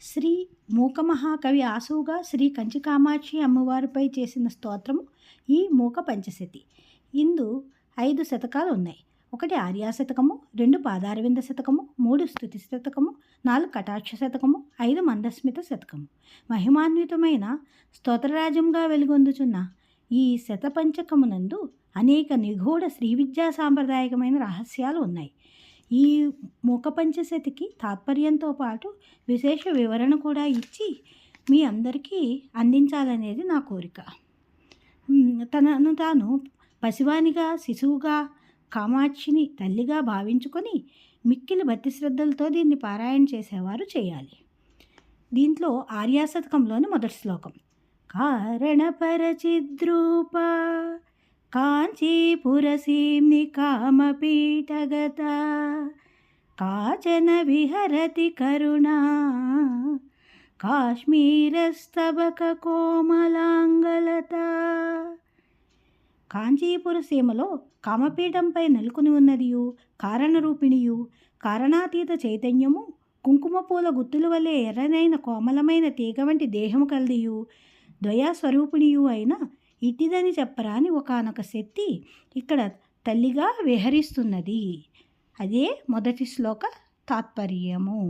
శ్రీ మూకమహాకవి ఆసువుగా శ్రీ కంచికామాక్షి అమ్మవారిపై చేసిన స్తోత్రము ఈ మూక పంచశతి. ఇందు 5 శతకాలు ఉన్నాయి. 1 ఆర్యాశతకము, 2 పాదారవింద శతకము, 3 స్తుతి శతకము, 4 కటాక్ష శతకము, 5 మందస్మిత శతకము. మహిమాన్వితమైన స్తోత్రరాజంగా వెలుగొందుచున్న ఈ శతపంచకమునందు అనేక నిగూఢ శ్రీ విద్యా సాంప్రదాయకమైన రహస్యాలు ఉన్నాయి. ఈ మూక పంచశతికి తాత్పర్యంతో పాటు విశేష వివరణ కూడా ఇచ్చి మీ అందరికీ అందించాలనేది నా కోరిక. తనను తాను పసివానిగా, శిశువుగా, కామాక్షిని తల్లిగా భావించుకొని మిక్కిలి భక్తి శ్రద్ధలతో దీన్ని పారాయణ చేసేవారు చేయాలి. దీంట్లో ఆర్యాశతకంలోని మొదటి శ్లోకం. కారణపరచిద్రూప కాంచీపురసీమ్ని కామపీఠగత కాచన విహరతి కరుణా కాశ్మీరస్తబక కోమలాంగలత. కాంచీపుర సీమలో కామపీఠంపై నెలకొని ఉన్నదియు, కారణరూపిణియు, కారణాతీత చైతన్యము, కుంకుమ పూల గుత్తుల వలె ఎర్రనైన కోమలమైన తీగ వంటి దేహము కలదియు, ద్వయాస్వరూపిణియు అయిన ఇట్టిదని చెప్పరాని ఒకానొక శక్తి ఇక్కడ తల్లిగా విహరిస్తున్నది. అదే మొదటి శ్లోక తాత్పర్యము.